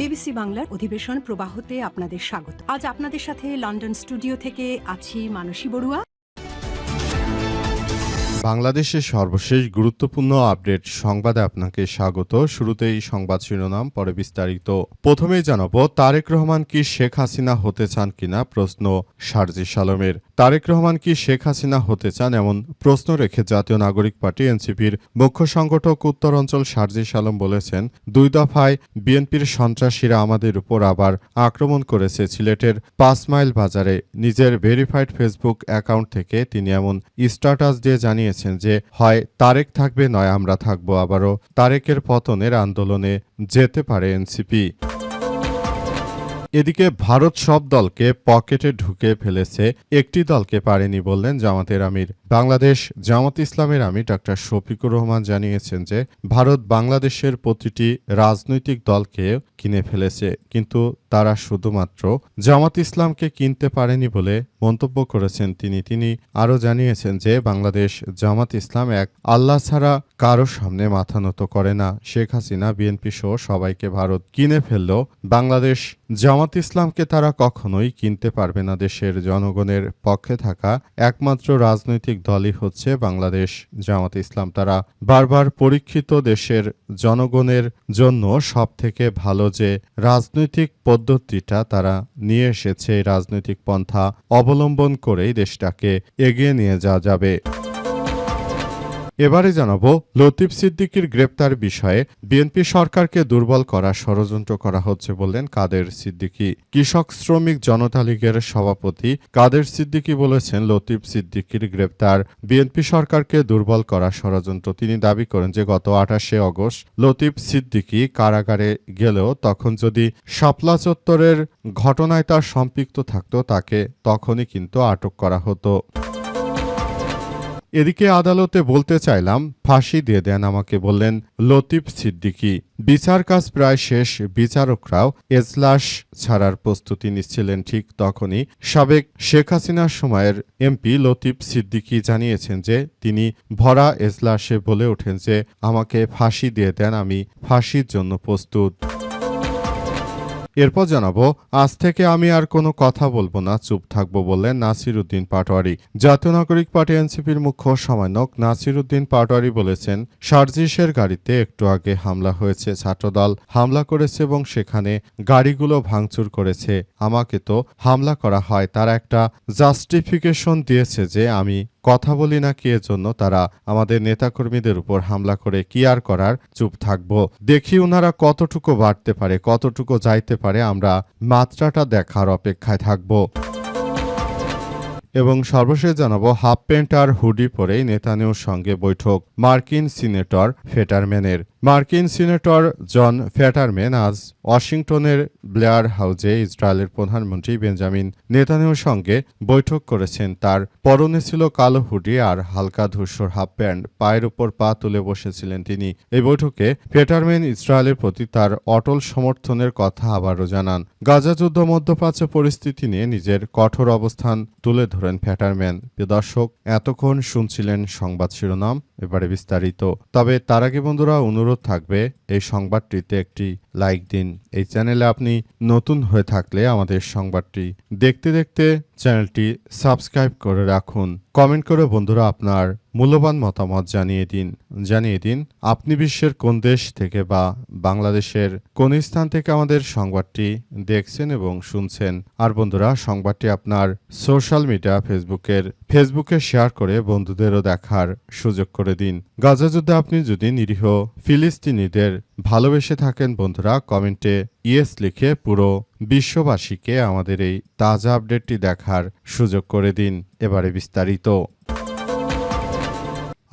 BBC বাংলার অধিবেশন প্রবাহতে আপনাদের স্বাগত। আজ আপনাদের সাথে লন্ডন স্টুডিও থেকে আছি মানসী বড়ুয়া। বাংলাদেশের সর্বশেষ গুরুত্বপূর্ণ আপডেট সংবাদে আপনাকে স্বাগত। শুরুতেই সংবাদ শিরোনাম, পরে বিস্তারিত। প্রথমেই জানাবো, তারেক রহমান কি শেখ হাসিনা হতে চান কিনা প্রশ্ন সার্জিস আলমের। তারেক রহমান কি শেখ হাসিনা হতে চান এমন প্রশ্ন রেখে জাতীয় নাগরিক পার্টি এনসিপির মুখ্য সংগঠক উত্তরাঞ্চল সার্জিস আলম বলেছেন, ২ দফায় বিএনপির সন্ত্রাসীরা আমাদের উপর আবার আক্রমণ করেছে। সিলেটের ৫ মাইল বাজারে নিজের ভেরিফাইড ফেসবুক অ্যাকাউন্ট থেকে তিনি এমন স্ট্যাটাস দিয়ে জানিয়েছেন যে হয় তারেক থাকবে নয় আমরা থাকবো। আবারও তারেকের পতনের আন্দোলনে যেতে পারে এনসিপি। এদিকে ভারত সব দলকে পকেটে ঢুকে ফেলেছে, একটি দলকে পারেনি বললেন জামাতের আমির। বাংলাদেশ জামাত ইসলামের আমির ডা শফিকুর রহমান জানিয়েছেন যে ভারত বাংলাদেশের প্রতিটি রাজনৈতিক দলকে কিনে ফেলেছে, কিন্তু তারা শুধুমাত্র জামাত ইসলামকে কিনতে পারেনি বলে মন্তব্য করেছেন তিনি আরও জানিয়েছেন যে বাংলাদেশ জামাত ইসলাম এক আল্লাহ ছাড়া কারো সামনে মাথা নত করে না। শেখ হাসিনা, বিএনপি সহ সবাইকে ভারত কিনে ফেললেও বাংলাদেশ জামাত ইসলামকে তারা কখনোই কিনতে পারবে না। দেশের জনগণের পক্ষে থাকা একমাত্র রাজনৈতিক দলই হচ্ছে বাংলাদেশ জামাত ইসলাম। তারা বারবার পরীক্ষিত দেশের জনগণের জন্য সবথেকে ভালো যে রাজনৈতিক পদ্ধতিটা তারা নিয়ে এসেছে, এই রাজনৈতিক পন্থা অবলম্বন করেই দেশটাকে এগিয়ে নিয়ে যাওয়া যাবে। এবারে জানাবো, লতিফ সিদ্দিকীর গ্রেপ্তার বিষয়ে বিএনপি সরকারকে দুর্বল করার ষড়যন্ত্র করা হচ্ছে বললেন কাদের সিদ্দিকী। কৃষক শ্রমিক জনতা লীগের সভাপতি কাদের সিদ্দিকী বলেছেন, লতিফ সিদ্দিকীর গ্রেপ্তার বিএনপি সরকারকে দুর্বল করার ষড়যন্ত্র। তিনি দাবি করেন যে গত ২৮শে অগস্ট লতিফ সিদ্দিকী কারাগারে গেলেও তখন যদি শাপলা চত্বরের ঘটনায় তার সম্পৃক্ত থাকত তাকে তখনই কিন্তু আটক করা হতো। এদিকে আদালতে বলতে চাইলাম ফাঁসি দিয়ে দেন আমাকে, বললেন লতিফ সিদ্দিকী। বিচার কাজ প্রায় শেষ, বিচারকরাও এজলাস ছাড়ার প্রস্তুতি নিচ্ছিলেন। ঠিক তখনই সাবেক শেখ হাসিনার সময়ের এমপি লতিফ সিদ্দিকী জানিয়েছেন যে তিনি ভরা এজলাসে বলে ওঠেন যে আমাকে ফাঁসি দিয়ে দেন, আমি ফাঁসির জন্য প্রস্তুত। এরপর জানাবো, আজ থেকে আমি আর কোনো কথা বলবো না, চুপ থাকবো বললেন নাসির উদ্দিন পাটোয়ারি। জাতীয় নাগরিক পার্টি এনসিপির মুখ্য সমন্বয়ক নাসির উদ্দিন পাটোয়ারি বলেছেন, সার্জিসের গাড়িতে একটু আগে হামলা হয়েছে, ছাত্রদল হামলা করেছে এবং সেখানে গাড়িগুলো ভাঙচুর করেছে। আমাকে তো হামলা করা হয়, তারা একটা জাস্টিফিকেশন দিয়েছে যে আমি কথা বলি না কি, এজন্য তারা আমাদের নেতাকর্মীদের উপর হামলা করে কি আর করার, চুপ থাকবো। দেখি ওনারা কতটুকু বাড়তে পারে, কতটুকু যাইতে পারে, আমরা মাত্রাটা দেখার অপেক্ষায় থাকবো। এবং সর্বশেষ জানাবো, হাফ প্যান্ট আর হুডি পরেই নেতানিয়াহুর সঙ্গে বৈঠক মার্কিন সিনেটর ফেটারম্যানের। মার্কিন সিনেটর জন ফেটারম্যান আজ ওয়াশিংটনের ব্লেয়ার হাউজে ইসরায়েলের প্রধানমন্ত্রী বেঞ্জামিন নেতানিয়াহুর সঙ্গে বৈঠক করেছেন। তার পরনে ছিল কালো হুডি আর হালকা ধূসর হাফ প্যান্ট, পায়ের উপর পা তুলে বসেছিলেন তিনি। এই বৈঠকে ফেটারম্যান ইসরায়েলের প্রতি তার অটল সমর্থনের কথা আবারও জানান। গাজা যুদ্ধ, মধ্যপ্রাচ্য পরিস্থিতি নিয়ে নিজের কঠোর অবস্থান তুলে ধরেন ফেটারম্যান। দর্শক, এতক্ষণ শুনছিলেন সংবাদ শিরোনাম, এবারে বিস্তারিত। তবে তার আগে বন্ধুরা অনুরোধ থাকবে এই সংবাদটিতে একটি লাইক দিন। এই চ্যানেলে আপনি নতুন হয়ে থাকলে আমাদের সংবাদটি দেখতে দেখতে চ্যানেলটি সাবস্ক্রাইব করে রাখুন। কমেন্ট করে বন্ধুরা আপনার মূল্যবান মতামত জানিয়ে দিন আপনি বিশ্বের কোন দেশ থেকে বা বাংলাদেশের কোন স্থান থেকে আমাদের সংবাদটি দেখছেন এবং শুনছেন। আর বন্ধুরা, সংবাদটি আপনার সোশ্যাল মিডিয়া ফেসবুকে শেয়ার করে বন্ধুদেরও দেখার সুযোগ করে দিন। গাজা যুদ্ধে আপনি যদি নিরীহ ফিলিস্তিনিদের ভালোবেসে থাকেন বন্ধুরা, কমেন্টে ইয়েস লিখে পুরো বিশ্ববাসীকে আমাদের এই তাজা আপডেটটি দেখার সুযোগ করে দিন। এবারে বিস্তারিত।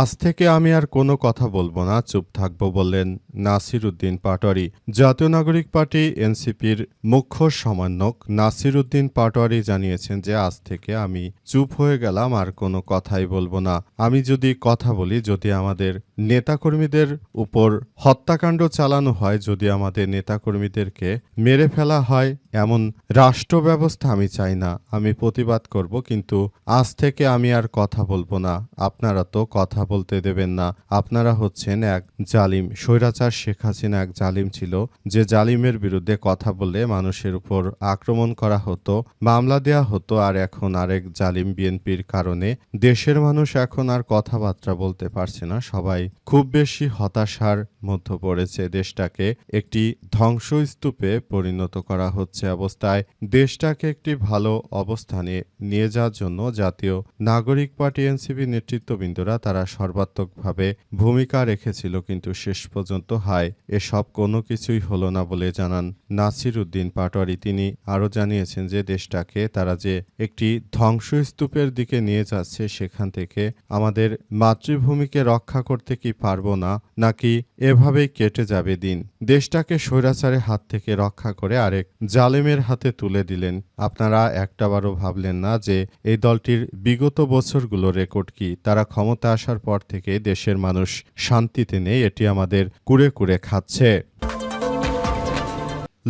আজ থেকে আমি আর কোনো কথা বলবো না, চুপ থাকবো বললেন নাসির উদ্দিন পাটোয়ারি। জাতীয় নাগরিক পার্টি এনসিপির মুখ্য সমন্বয়ক নাসির উদ্দিন পাটোয়ারি জানিয়েছেন যে আজ থেকে আমি চুপ হয়ে গেলাম, আর কোনো কথাই বলবো না। আমি যদি কথা বলি, যদি আমাদের নেতাকর্মীদের উপর হত্যাকাণ্ড চালানো হয়, যদি আমাদের নেতাকর্মীদেরকে মেরে ফেলা হয়, এমন রাষ্ট্র ব্যবস্থা আমি চাই না। আমি প্রতিবাদ করব, কিন্তু আজ থেকে আমি আর কথা বলবো না। আপনারা তো কথা কথা বলতে দেবেন না। আপনারা হচ্ছেন এক জালিম। স্বৈরাচার শেখ হাসিনা এক জালিম ছিল, যে জালিমের বিরুদ্ধে কথা বললে মানুষের উপর আক্রমণ করা হতো, মামলা দেয়া হতো। আর এখন আরেক জালিম বিএনপির কারণে দেশের মানুষ এখন আর কথাবার্তা বলতে পারছে না। সবাই খুব বেশি হতাশার মধ্যে পড়েছে। দেশটাকে একটি ধ্বংসস্তূপে পরিণত করা হচ্ছে অবস্থায় দেশটাকে একটি ভালো অবস্থানে নিয়ে যাওয়ার জন্য জাতীয় নাগরিক পার্টি এনসিপি নেতৃত্ববৃন্দরা তারা সর্বাত্মকভাবে ভূমিকা রেখেছিল, কিন্তু শেষ পর্যন্ত এসব কোনো কিছুই হলো না বলে জানান নাসির উদ্দিন পাটোয়ারি। তিনি আরও জানিয়েছেন যে দেশটাকে তারা যে একটি ধ্বংসস্তূপের দিকে নিয়ে যাচ্ছে, সেখান থেকে আমাদের মাতৃভূমিকে রক্ষা করতে কি পারবো না, নাকি এভাবেই কেটে যাবে দিন? দেশটাকে স্বৈরাচারের হাত থেকে রক্ষা করে আরেক জালেমের হাতে তুলে দিলেন। আপনারা একটাবারও ভাবলেন না যে এই দলটির বিগত বছরগুলো রেকর্ড কি? তারা ক্ষমতা আসার পর থেকে দেশের মানুষ শান্তিতে নেই, এটি আমাদের কুরে কুরে খাচ্ছে।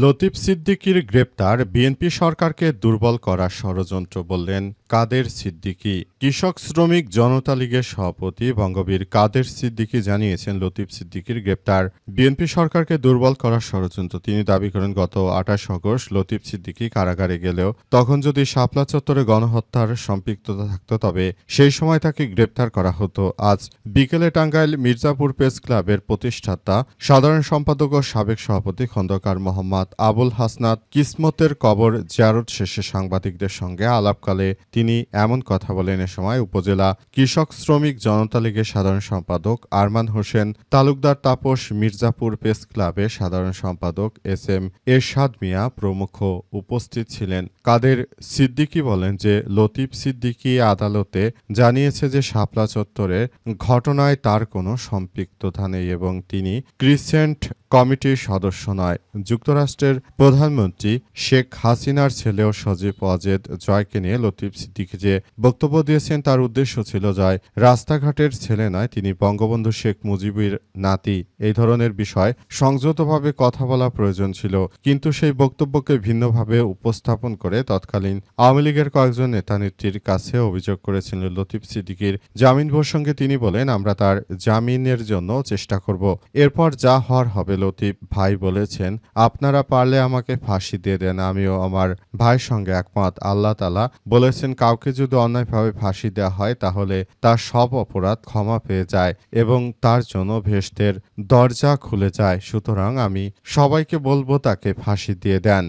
লতিফ সিদ্দিকীর গ্রেপ্তার বিএনপি সরকারকে দুর্বল করার ষড়যন্ত্র বললেন কাদের সিদ্দিকী। কৃষক শ্রমিক জনতা লীগের সভাপতি বঙ্গবীর কাদের সিদ্দিকী জানিয়েছেন, লতিফ সিদ্দিকীর গ্রেপ্তার বিএনপি সরকারকে দুর্বল করার ষড়যন্ত্র। তিনি দাবি করেন, গত ২৮ আগস্ট লতিফ সিদ্দিকী কারাগারে গেলেও তখন যদি শাপলা চত্বরে গণহত্যার সম্পৃক্ততা থাকত, তবে সেই সময় তাকে গ্রেপ্তার করা হতো। আজ বিকেলে টাঙ্গাইল মির্জাপুর প্রেস ক্লাবের প্রতিষ্ঠাতা সাধারণ সম্পাদক ও সাবেক সভাপতি খন্দকার মোহাম্মদ আবুল হাসনাত কিসমতের কবর জিয়ারত শেষে সাংবাদিকদের সঙ্গে আলাপকালে তিনি এমন কথা বলেন। এ সময় উপজেলা কৃষক শ্রমিক জনতা লীগের সাধারণ সম্পাদক আরমান হোসেন তালুকদার, তাপস, মির্জাপুর প্রেস ক্লাবের সাধারণ সম্পাদক এস.এম. এরশাদ মিয়া প্রমুখ উপস্থিত ছিলেন। কাদের সিদ্দিকী বলেন যে লতিফ সিদ্দিকী আদালতে জানিয়েছে যে শাপলা চত্বরের ঘটনায় তার কোনো সম্পৃক্ততা নেই এবং তিনি ক্রিসেন্ট কমিটির সদস্য নয়। যুক্তরাষ্ট্রের প্রধানমন্ত্রী শেখ হাসিনার ছেলেও সজীব ওয়াজেদ জয়কে নিয়ে লতিফ সিদ্দিকী যে বক্তব্য দিয়েছেন তার উদ্দেশ্য ছিল জয় রাস্তাঘাটের ছেলে নয়, তিনি বঙ্গবন্ধু শেখ মুজিবের নাতি। এই ধরনের বিষয় সংযতভাবে কথা বলা প্রয়োজন ছিল, কিন্তু সেই বক্তব্যকে ভিন্নভাবে উপস্থাপন করে তৎকালীন আওয়ামী লীগের কয়েকজন নেতানেত্রীর কাছে অভিযোগ করেছিলেন লতিফ সিদ্দিকীর জামিন প্রসঙ্গে। তিনি বলেন, আমরা তার জামিনের জন্য চেষ্টা করব, এরপর যা হওয়ার হবে। লতিফ ভাই বলেছেন, আপনারা পারলে আমাকে ফাঁসি দিয়ে দেন, আমিও আমার ভাইয়ের সঙ্গে একমত। আল্লাহ তাআলা বলেছেন, কাউকে যদি অন্যায়ভাবে ফাঁসি দেওয়া হয় তাহলে তার সব অপরাধ ক্ষমা পেয়ে যায় এবং তার জন্য ভেস্তের দরজা খুলে যায়। সুতরাং আমি সবাইকে বলবো তাকে ফাঁসি দিয়ে দেন।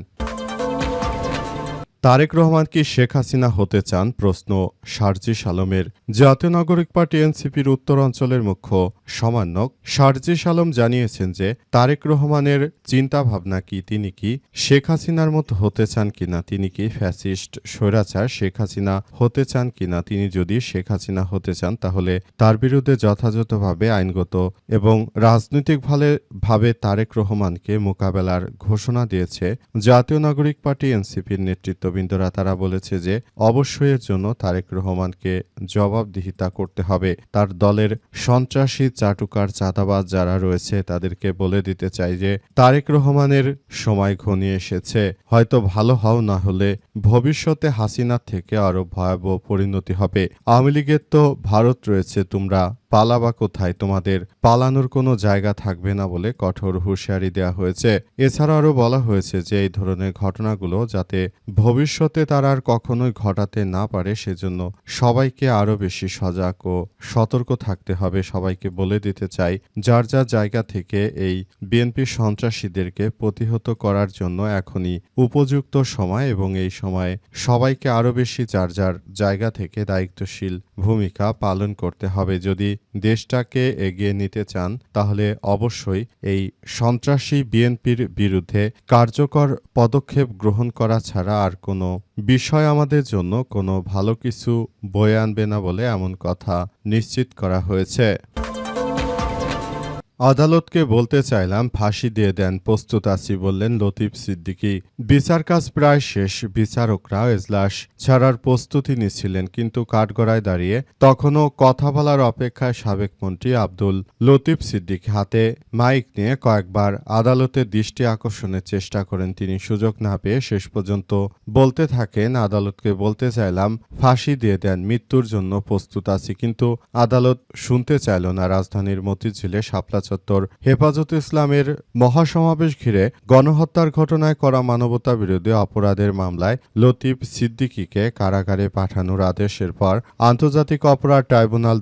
তারেক রহমান কি শেখ হাসিনা হতে চান? প্রশ্ন শারজিস আলমের। জাতীয় নাগরিক পার্টি এনসিপির উত্তর অঞ্চলের মুখ্য সমন্বয়ক শারজিস আলম জানিয়েছেন যে তারেক রহমানের চিন্তা ভাবনা কি, তিনি কি শেখ হাসিনার মতো হতে চান কিনা, তিনি কি ফ্যাসিস্ট স্বৈরাচার শেখ হাসিনা হতে চান কিনা। তিনি যদি শেখ হাসিনা হতে চান তাহলে তার বিরুদ্ধে যথাযথভাবে আইনগত এবং রাজনৈতিকভাবে তারেক রহমানকে মোকাবেলার ঘোষণা দিয়েছে জাতীয় নাগরিক পার্টি এনসিপির নেতৃত্ব বিন্দুরা। তারা বলেছে যে অবশ্যই এর জন্য তারেক রহমানকে জবাবদিহিতা করতে হবে। তার দলের সন্ত্রাসী, চাটুকার, চাঁদাবাজ যারা রয়েছে তাদেরকে বলে দিতে চাই যে তারেক রহমানের সময় ঘনিয়ে এসেছে। হয়তো ভালো হও, না হলে ভবিষ্যতে হাসিনার থেকে আরো ভয়াবহ পরিণতি হবে। আওয়ামী লীগের তো ভারত রয়েছে, তোমরা পালাবা কোথায়? তোমাদের পালানোর কোনো জায়গা থাকবে না বলে কঠোর হুঁশিয়ারি দেওয়া হয়েছে। এছাড়া আরও বলা হয়েছে যে এই ধরনের ঘটনাগুলো যাতে ভবিষ্যতে তারা আর কখনোই ঘটাতে না পারে, সেজন্য সবাইকে আরও বেশি সজাগ ও সতর্ক থাকতে হবে। সবাইকে বলে দিতে চাই, যার যার জায়গা থেকে এই বিএনপি সন্ত্রাসীদেরকে প্রতিহত করার জন্য এখনই উপযুক্ত সময় এবং এই সময়ে সবাইকে আরও বেশি যার যার জায়গা থেকে দায়িত্বশীল ভূমিকা পালন করতে হবে। যদি দেশটাকে এগিয়ে নিতে চান তাহলে অবশ্যই এই সন্ত্রাসী বিএনপির বিরুদ্ধে কার্যকর পদক্ষেপ গ্রহণ করা ছাড়া আর কোনো বিষয় আমাদের জন্য কোনো ভালো কিছু বয়ে আনবে না বলে এমন কথা নিশ্চিত করা হয়েছে। আদালতকে বলতে চাইলাম ফাঁসি দিয়ে দেন, প্রস্তুত আছি বললেন লতিফ সিদ্দিকী। বিচার কাজ প্রায় শেষ, বিচারকরা এজলাস ছাড়ার প্রস্তুতি নিচ্ছিলেন, কিন্তু কাঠগড়ায় দাঁড়িয়ে তখনও কথা বলার অপেক্ষায় সাবেক মন্ত্রী আব্দুল লতিফ সিদ্দিকী হাতে মাইক নিয়ে কয়েকবার আদালতের দৃষ্টি আকর্ষণের চেষ্টা করেন। তিনি সুযোগ না পেয়ে শেষ পর্যন্ত বলতে থাকেন, আদালতকে বলতে চাইলাম ফাঁসি দিয়ে দেন, মৃত্যুর জন্য প্রস্তুত আছি। কিন্তু আদালত শুনতে চাইল না। রাজধানীর মতিঝিলে শাপলা চত্বর হেফাজতে ইসলামের মহাসমাবেশ ঘিরে গণহত্যার ঘটনায় করা মানবতা বিরোধী অপরাধের মামলায় লতিফ সিদ্দিকীকে কারাগারে পাঠানোর আদেশের পর আন্তর্জাতিক অপরাধ ট্রাইব্যুনাল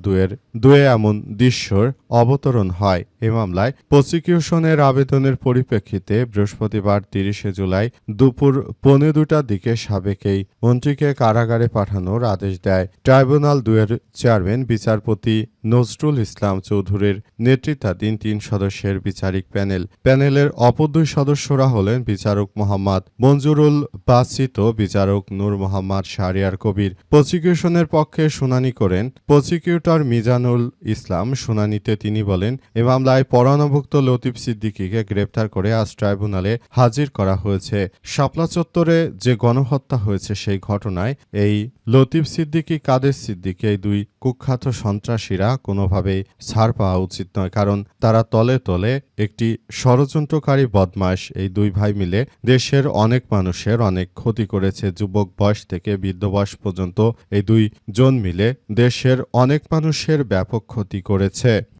দুয়ে এমন দৃশ্যর অবতরণ হয়। এ মামলায় প্রসিকিউশনের আবেদনের পরিপ্রেক্ষিতে বৃহস্পতিবার 30 জুলাই দুপুর 1:15টার দিকে সাবেক এই মন্ত্রীকে কারাগারে পাঠানোর আদেশ দেয় ট্রাইব্যুনাল 2-এর চেয়ারম্যান বিচারপতি নজরুল ইসলাম চৌধুরীর নেতৃত্বাধীন 3 সদস্যের বিচারিক প্যানেল। প্যানেলের অপর 2 সদস্যরা হলেন বিচারক মোহাম্মদ মঞ্জুরুল বাসিত, বিচারক নূর মোহাম্মদ শাহরিয়ার কবির। প্রসিকিউশনের পক্ষে শুনানি করেন প্রসিকিউটর মিজানুল ইসলাম। শুনানিতে তিনি বলেন, এ মামলায় পরানভুক্ত লতিফ সিদ্দিকীকে গ্রেপ্তার করে আজ ট্রাইব্যুনালে হাজির করা হয়েছে। শাপলা চত্বরে যে গণহত্যা হয়েছে সেই ঘটনায় এই লতিফ সিদ্দিকী, কাদের সিদ্দিকী, এই 2 কুখ্যাত সন্ত্রাসীরা কোনোভাবেই ছাড় পাওয়া উচিত নয়, কারণ তারা তলে তলে একটি ষড়যন্ত্রকারী বদমাশ। এই 2 ভাই মিলে দেশের অনেক মানুষের অনেক ক্ষতি করেছে। যুবক বয়স থেকে বৃদ্ধ বয়স পর্যন্ত এই 2 জন মিলে দেশের অনেক মানুষের ব্যাপক ক্ষতি করেছে।